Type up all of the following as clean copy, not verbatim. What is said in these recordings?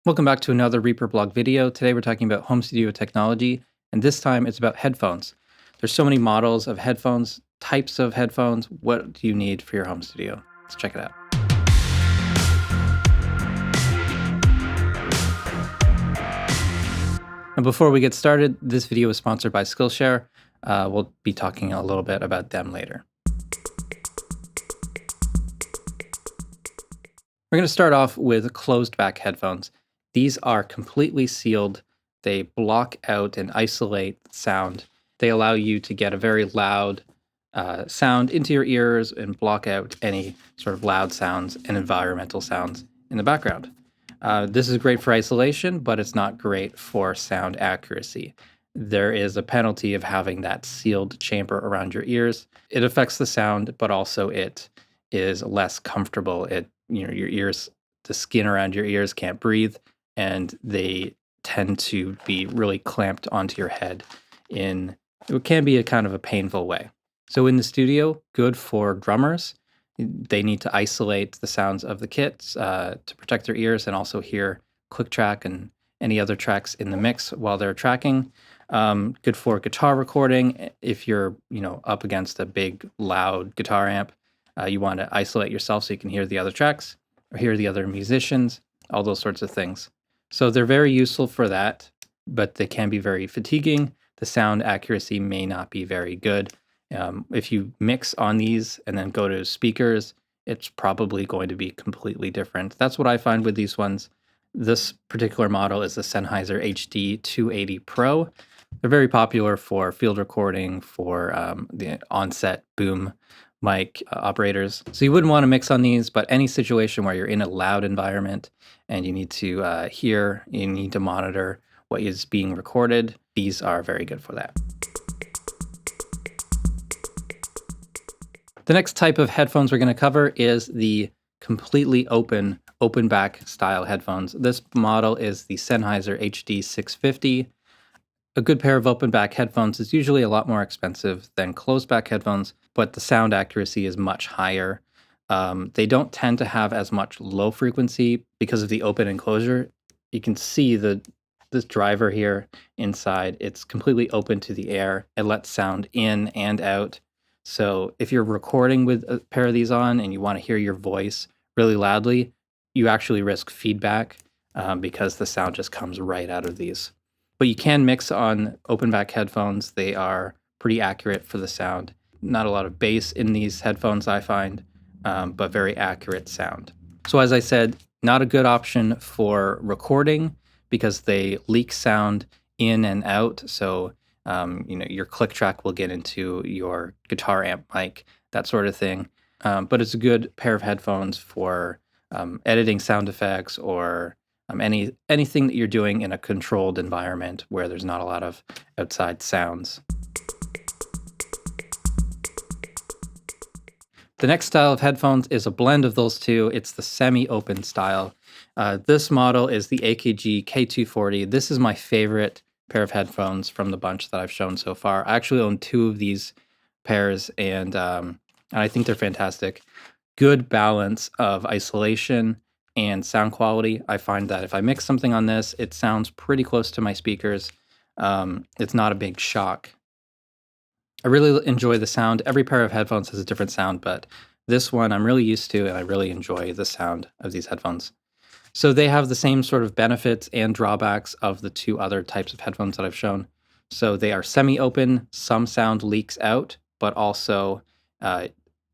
Welcome back to another Reaper blog video. Today we're talking about home studio technology, and this time it's about headphones. There's so many models of headphones, types of headphones. What do you need for your home studio? Let's check it out. And before we get started, this video is sponsored by Skillshare. We'll be talking a little bit about them later. We're going to start off with closed back headphones. These are completely sealed. They block out and isolate sound. They allow you to get a very loud sound into your ears and block out any sort of loud sounds and environmental sounds in the background. This is great for isolation, but it's not great for sound accuracy. There is a penalty of having that sealed chamber around your ears. It affects the sound, but also it is less comfortable. Your ears, the skin around your ears can't breathe, and they tend to be really clamped onto your head in what can be a kind of a painful way. So in the studio, good for drummers. They need to isolate the sounds of the kits to protect their ears and also hear click track and any other tracks in the mix while they're tracking. Good for guitar recording. If you're up against a big loud guitar amp, you want to isolate yourself so you can hear the other tracks or hear the other musicians, all those sorts of things. So they're very useful for that, but they can be very fatiguing. The sound accuracy may not be very good. If you mix on these and then go to speakers, it's probably going to be completely different. That's what I find with these ones. This particular model is the Sennheiser HD 280 Pro. They're very popular for field recording, for the on-set boom mic operators. So you wouldn't want to mix on these, but any situation where you're in a loud environment and you need to you need to monitor what is being recorded, these are very good for that. The next type of headphones we're going to cover is the completely open back style headphones. This model is the Sennheiser HD 650. A good pair of open back headphones is usually a lot more expensive than closed back headphones, but the sound accuracy is much higher. They don't tend to have as much low frequency because of the open enclosure. You can see this driver here inside. It's completely open to the air. It lets sound in and out. So if you're recording with a pair of these on and you want to hear your voice really loudly, you actually risk feedback because the sound just comes right out of these. But you can mix on open back headphones. They are pretty accurate for the sound. Not a lot of bass in these headphones, I find, but very accurate sound. So as I said, not a good option for recording because they leak sound in and out. So your click track will get into your guitar amp mic, that sort of thing. But it's a good pair of headphones for editing sound effects or anything that you're doing in a controlled environment where there's not a lot of outside sounds. The next style of headphones is a blend of those two. It's the semi-open style. This model is the AKG K240. This is my favorite pair of headphones from the bunch that I've shown so far. I actually own two of these pairs, and I think they're fantastic. Good balance of isolation and sound quality. I find that if I mix something on this, it sounds pretty close to my speakers. It's not a big shock. I really enjoy the sound. Every pair of headphones has a different sound, but this one I'm really used to, and I really enjoy the sound of these headphones. So they have the same sort of benefits and drawbacks of the two other types of headphones that I've shown. So they are semi-open, some sound leaks out, but also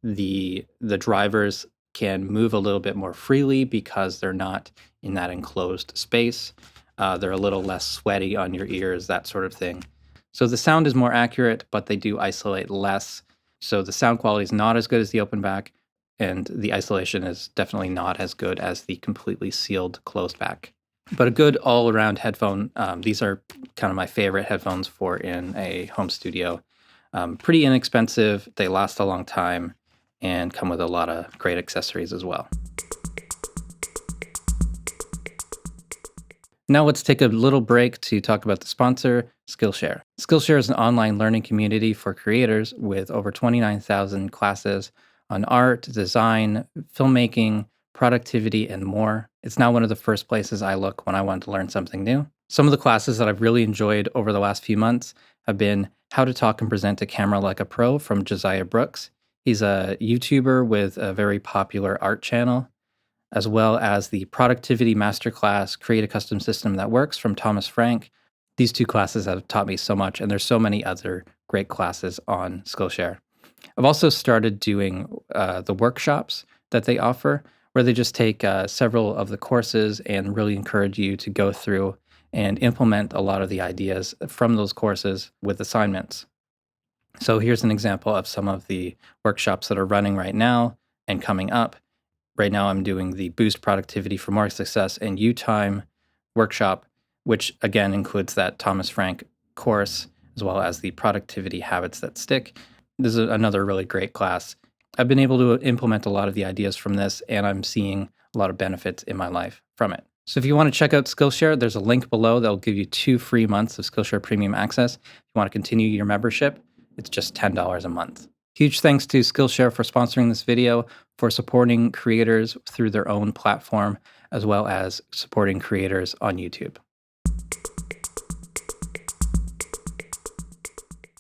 the drivers can move a little bit more freely because they're not in that enclosed space. They're a little less sweaty on your ears, that sort of thing. So the sound is more accurate, but they do isolate less. So the sound quality is not as good as the open back, and the isolation is definitely not as good as the completely sealed closed back. But a good all-around headphone. These are kind of my favorite headphones for in a home studio. Pretty inexpensive, they last a long time, and come with a lot of great accessories as well. Now let's take a little break to talk about the sponsor, Skillshare. Skillshare is an online learning community for creators with over 29,000 classes on art, design, filmmaking, productivity, and more. It's now one of the first places I look when I want to learn something new. Some of the classes that I've really enjoyed over the last few months have been How to Talk and Present a Camera Like a Pro from Josiah Brooks. He's a YouTuber with a very popular art channel, as well as the Productivity Masterclass Create a Custom System That Works from Thomas Frank. These two classes have taught me so much, and there's so many other great classes on Skillshare. I've also started doing the workshops that they offer, where they just take several of the courses and really encourage you to go through and implement a lot of the ideas from those courses with assignments. So here's an example of some of the workshops that are running right now and coming up. Right now, I'm doing the Boost Productivity for More Success in U-Time workshop, which again includes that Thomas Frank course, as well as the Productivity Habits That Stick. This is another really great class. I've been able to implement a lot of the ideas from this, and I'm seeing a lot of benefits in my life from it. So if you want to check out Skillshare, there's a link below that will give you 2 free months of Skillshare Premium access. If you want to continue your membership, it's just $10 a month. Huge thanks to Skillshare for sponsoring this video, for supporting creators through their own platform, as well as supporting creators on YouTube.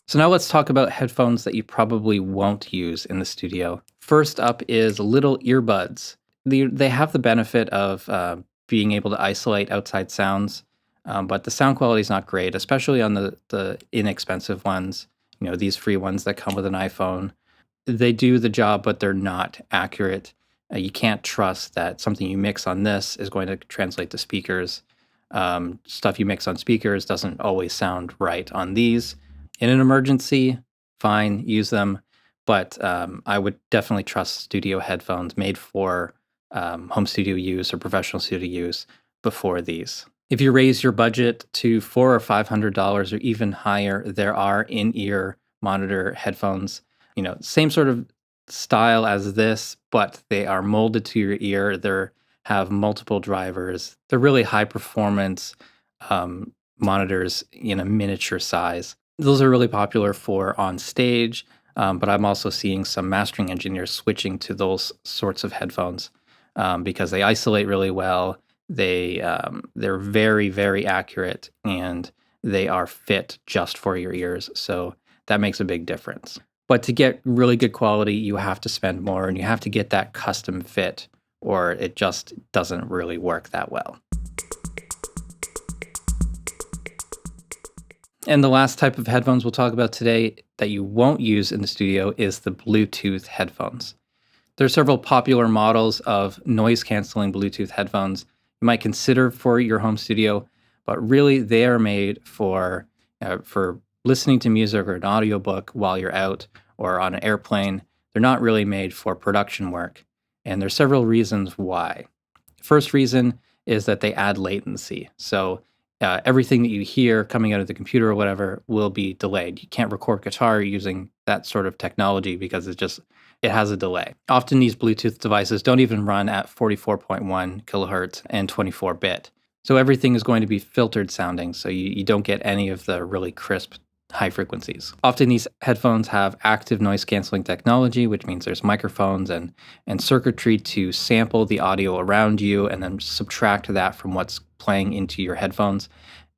So now let's talk about headphones that you probably won't use in the studio. First up is little earbuds. They have the benefit of being able to isolate outside sounds, but the sound quality is not great, especially on the inexpensive ones. You know, these free ones that come with an iPhone. They do the job, but they're not accurate. You can't trust that something you mix on this is going to translate to speakers. Stuff you mix on speakers doesn't always sound right on these. In an emergency, fine, use them. But I would definitely trust studio headphones made for home studio use or professional studio use before these. If you raise your budget to $400 or $500 or even higher, there are in-ear monitor headphones. You know, same sort of style as this, but they are molded to your ear. They have multiple drivers. They're really high performance monitors in a miniature size. Those are really popular for on stage, but I'm also seeing some mastering engineers switching to those sorts of headphones because they isolate really well. They're very, very accurate, and they are fit just for your ears. So that makes a big difference. But to get really good quality, you have to spend more, and you have to get that custom fit, or it just doesn't really work that well. And the last type of headphones we'll talk about today that you won't use in the studio is the Bluetooth headphones. There are several popular models of noise-canceling Bluetooth headphones you might consider for your home studio, but really they are made for listening to music or an audiobook while you're out or on an airplane. They're not really made for production work, and there's several reasons why. First reason is that they add latency. So everything that you hear coming out of the computer or whatever will be delayed. You can't record guitar using that sort of technology because it has a delay. Often these Bluetooth devices don't even run at 44.1 kilohertz and 24-bit. So everything is going to be filtered sounding, so you don't get any of the really crisp high frequencies. Often these headphones have active noise canceling technology, which means there's microphones and circuitry to sample the audio around you and then subtract that from what's playing into your headphones.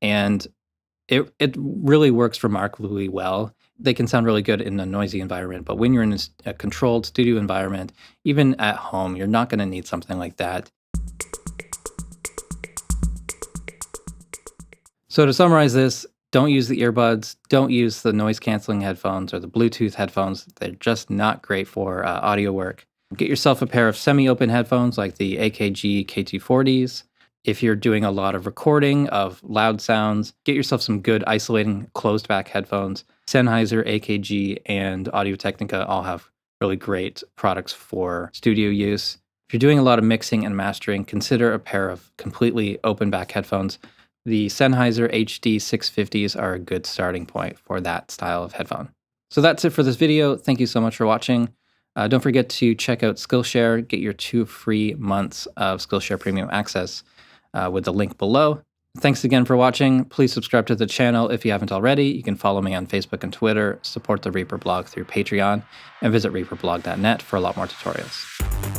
And it really works remarkably well. They can sound really good in a noisy environment, but when you're in a controlled studio environment, even at home, you're not going to need something like that. So to summarize this, don't use the earbuds, don't use the noise-canceling headphones or the Bluetooth headphones. They're just not great for audio work. Get yourself a pair of semi-open headphones like the AKG K240s. If you're doing a lot of recording of loud sounds, get yourself some good isolating closed-back headphones. Sennheiser, AKG, and Audio-Technica all have really great products for studio use. If you're doing a lot of mixing and mastering, consider a pair of completely open-back headphones. The Sennheiser HD 650s are a good starting point for that style of headphone. So that's it for this video. Thank you so much for watching. Don't forget to check out Skillshare. Get your 2 free months of Skillshare Premium access with the link below. Thanks again for watching. Please subscribe to the channel if you haven't already. You can follow me on Facebook and Twitter, support the Reaper blog through Patreon, and visit reaperblog.net for a lot more tutorials.